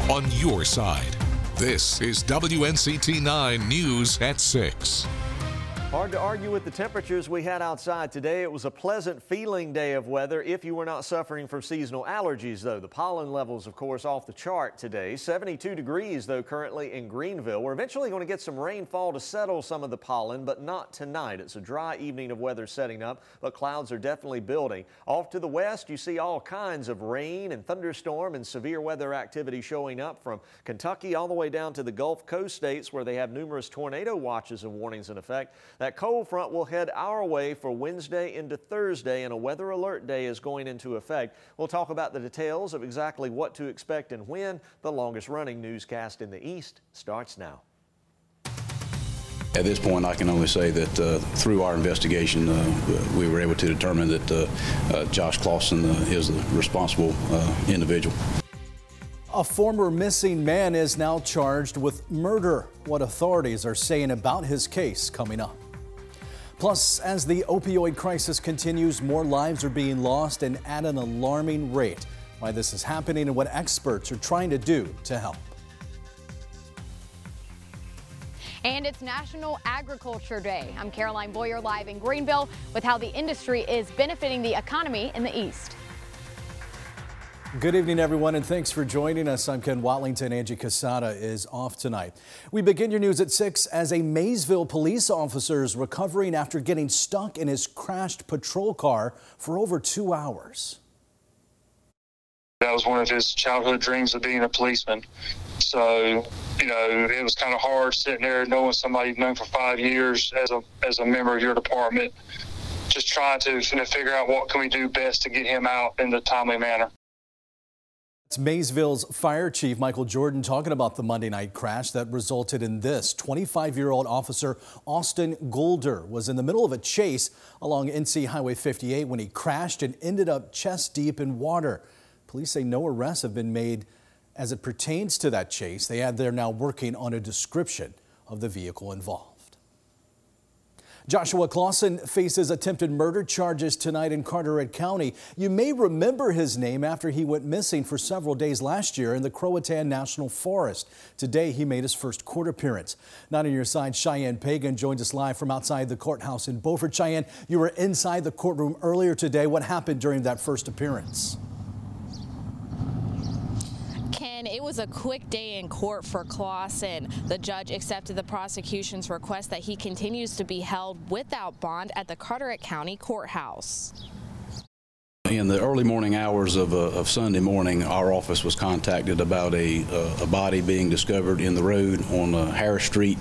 on your side. This is WNCT 9 News at 6. Hard to argue with the temperatures we had outside today. It was a pleasant feeling day of weather if you were not suffering from seasonal allergies, though. The pollen levels, of course, off the chart today. 72 degrees, though, currently in Greenville. We're eventually going to get some rainfall to settle some of the pollen, but not tonight. It's a dry evening of weather setting up, but clouds are definitely building. Off to the west, you see all kinds of rain and thunderstorm and severe weather activity showing up from Kentucky all the way down to the Gulf Coast states, where they have numerous tornado watches and warnings in effect. That cold front will head our way for Wednesday into Thursday, and a weather alert day is going into effect. We'll talk about the details of exactly what to expect and when. The longest running newscast in the East starts now. At this point, I can only say that through our investigation, we were able to determine that Josh Clausen is the responsible individual. A former missing man is now charged with murder. What authorities are saying about his case coming up. Plus, as the opioid crisis continues, more lives are being lost and at an alarming rate. Why this is happening and what experts are trying to do to help. And it's National Agriculture Day. I'm Caroline Boyer, live in Greenville with how the industry is benefiting the economy in the East. Good evening, everyone, and thanks for joining us. I'm Ken Watlington. Angie Casada is off tonight. We begin your news at 6 as a Maysville police officer is recovering after getting stuck in his crashed patrol car for over 2 hours. That was one of his childhood dreams of being a policeman. So, you know, it was kind of hard sitting there knowing somebody you've known for 5 years as a member of your department, just trying to figure out what can we do best to get him out in a timely manner. It's Maysville's Fire Chief Michael Jordan talking about the Monday night crash that resulted in this. 25-year-old officer Austin Golder was in the middle of a chase along NC Highway 58 when he crashed and ended up chest deep in water. Police say no arrests have been made as it pertains to that chase. They add they're now working on a description of the vehicle involved. Joshua Clausen faces attempted murder charges tonight in Carteret County. You may remember his name after he went missing for several days last year in the Croatan National Forest. Today, he made his first court appearance. Not on your side, Cheyenne Pagan joins us live from outside the courthouse in Beaufort. Cheyenne, you were inside the courtroom earlier today. What happened during that first appearance? It was a quick day in court for Clausen. The judge accepted the prosecution's request that he continues to be held without bond at the Carteret County Courthouse. In the early morning hours of Sunday morning, our office was contacted about a body being discovered in the road on Harris Street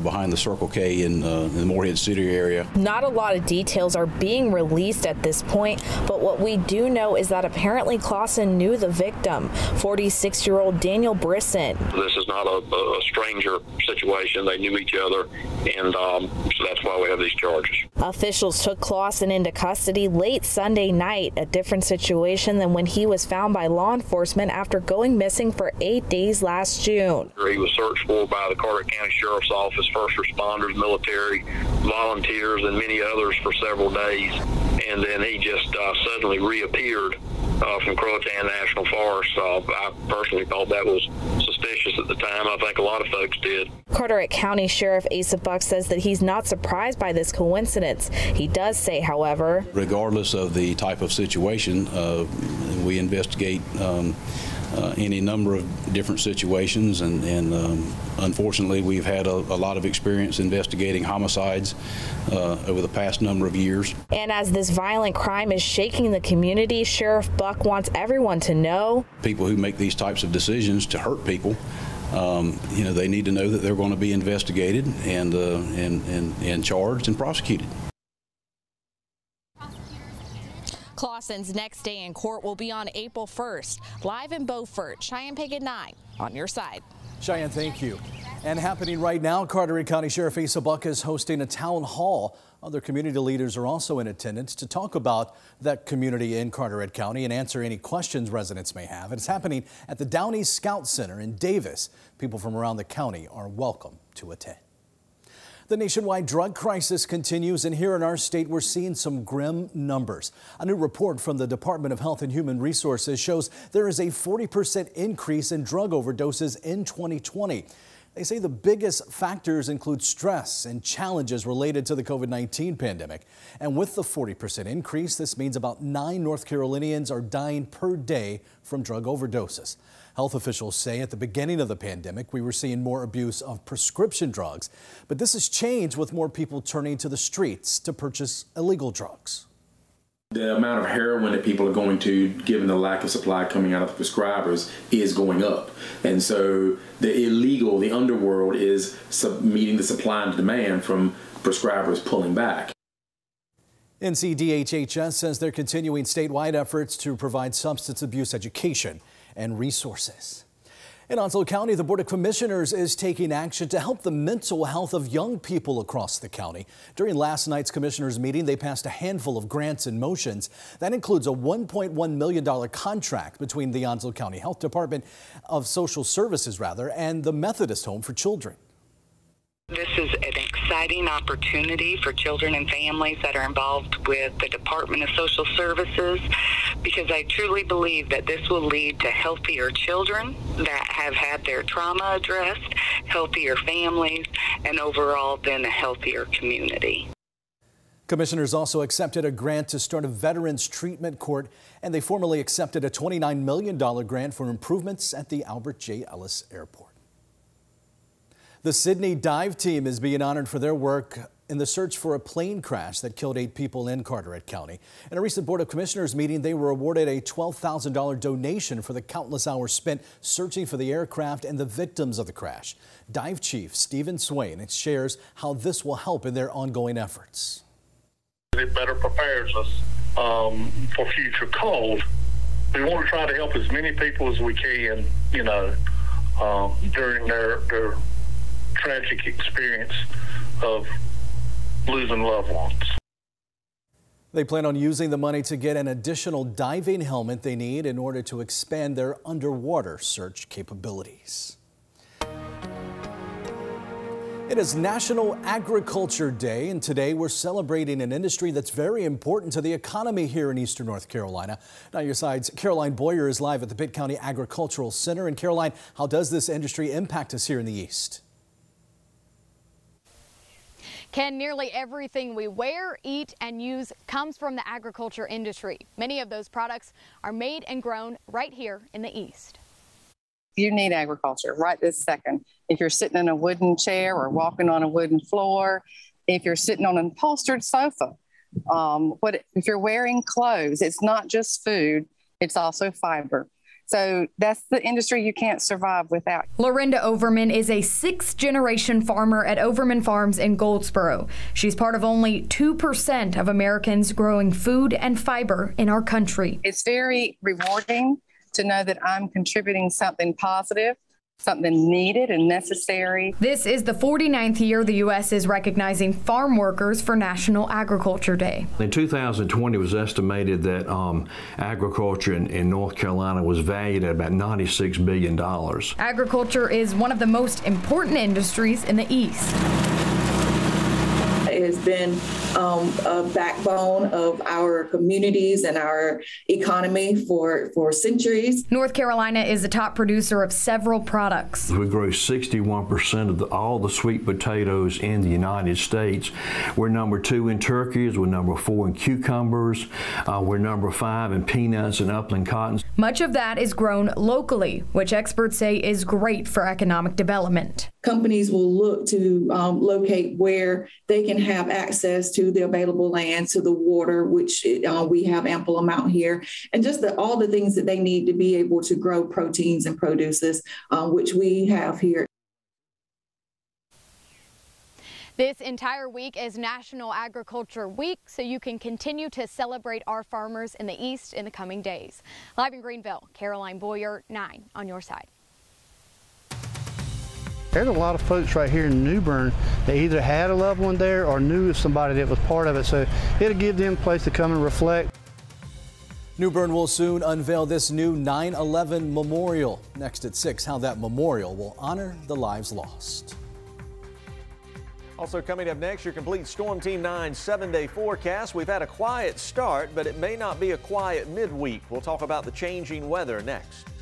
behind the Circle K in the Morehead City area. Not a lot of details are being released at this point, but what we do know is that apparently Clausen knew the victim, 46-year-old Daniel Brisson. This is not a stranger situation. They knew each other, and so that's why we have these charges. Officials took Clausen into custody late Sunday night, a different situation than when he was found by law enforcement after going missing for 8 days last June. He was searched for by the Carteret County Sheriff's Office, first responders, military, volunteers, and many others for several days. And then he just suddenly reappeared from Croatan National Forest. I personally thought that was suspicious at the time. I think a lot of folks did. Carteret County Sheriff Asa Buck says that he's not surprised by this coincidence. He does say, however, regardless of the type of situation, we investigate any number of different situations, and unfortunately we've had a lot of experience investigating homicides over the past number of years. And as this violent crime is shaking the community, Sheriff Buck wants everyone to know people who make these types of decisions to hurt people, you know, they need to know that they're going to be investigated and charged and prosecuted. Clausen's next day in court will be on April 1st. Live in Beaufort, Cheyenne Pagan 9 on your side. Cheyenne, thank you. And happening right now, Carteret County Sheriff Asa Buck is hosting a town hall. Other community leaders are also in attendance to talk about that community in Carteret County and answer any questions residents may have. It's happening at the Downey Scout Center in Davis. People from around the county are welcome to attend. The nationwide drug crisis continues, and here in our state, we're seeing some grim numbers. A new report from the Department of Health and Human Resources shows there is a 40% increase in drug overdoses in 2020. They say the biggest factors include stress and challenges related to the COVID-19 pandemic. And with the 40% increase, this means about 9 North Carolinians are dying per day from drug overdoses. Health officials say at the beginning of the pandemic, we were seeing more abuse of prescription drugs. But this has changed with more people turning to the streets to purchase illegal drugs. The amount of heroin that people are going to, given the lack of supply coming out of the prescribers, is going up. And so the illegal, the underworld, is meeting the supply and demand from prescribers pulling back. NCDHHS says they're continuing statewide efforts to provide substance abuse education and resources. In Onslow County, the Board of Commissioners is taking action to help the mental health of young people across the county. During last night's commissioners meeting, they passed a handful of grants and motions. That includes a $1.1 million contract between the Onslow County Health Department of Social Services, and the Methodist Home for Children. This is an exciting opportunity for children and families that are involved with the Department of Social Services, because I truly believe that this will lead to healthier children that have had their trauma addressed, healthier families, and overall then a healthier community. Commissioners also accepted a grant to start a veterans treatment court, and they formally accepted a $29 million grant for improvements at the Albert J. Ellis Airport. The Sydney dive team is being honored for their work in the search for a plane crash that killed 8 people in Carteret County. In a recent Board of Commissioners meeting, they were awarded a $12,000 donation for the countless hours spent searching for the aircraft and the victims of the crash. Dive Chief Stephen Swain shares how this will help in their ongoing efforts. It better prepares us for future calls. We want to try to help as many people as we can, during their tragic experience of losing loved ones. They plan on using the money to get an additional diving helmet they need in order to expand their underwater search capabilities. It is National Agriculture Day, and today we're celebrating an industry that's very important to the economy here in eastern North Carolina. Now, your side's Caroline Boyer is live at the Pitt County Agricultural Center. And Caroline, how does this industry impact us here in the east? Ken, nearly everything we wear, eat, and use comes from the agriculture industry. Many of those products are made and grown right here in the east. You need agriculture right this second. If you're sitting in a wooden chair or walking on a wooden floor, if you're sitting on an upholstered sofa, if you're wearing clothes, it's not just food, it's also fiber. So that's the industry you can't survive without. Lorinda Overman is a 6th-generation farmer at Overman Farms in Goldsboro. She's part of only 2% of Americans growing food and fiber in our country. It's very rewarding to know that I'm contributing something positive, something needed and necessary. This is the 49th year the U.S. is recognizing farm workers for National Agriculture Day. In 2020, it was estimated that agriculture in North Carolina was valued at about $96 billion. Agriculture is one of the most important industries in the East. It has been a backbone of our communities and our economy for centuries. North Carolina is the top producer of several products. We grow 61% of all the sweet potatoes in the United States. We're number 2 in turkeys. We're number 4 in cucumbers. We're number 5 in peanuts and upland cottons. Much of that is grown locally, which experts say is great for economic development. Companies will look to locate where they can have access to the available land, to the water, which we have ample amount here, and just all the things that they need to be able to grow proteins and produces, which we have here. This entire week is National Agriculture Week, so you can continue to celebrate our farmers in the East in the coming days. Live in Greenville, Caroline Boyer, 9 on your side. There's a lot of folks right here in New Bern that either had a loved one there or knew somebody that was part of it, so it'll give them a place to come and reflect. New Bern will soon unveil this new 9/11 memorial. Next at 6, how that memorial will honor the lives lost. Also coming up next, your complete Storm Team 9 7-day forecast. We've had a quiet start, but it may not be a quiet midweek. We'll talk about the changing weather next.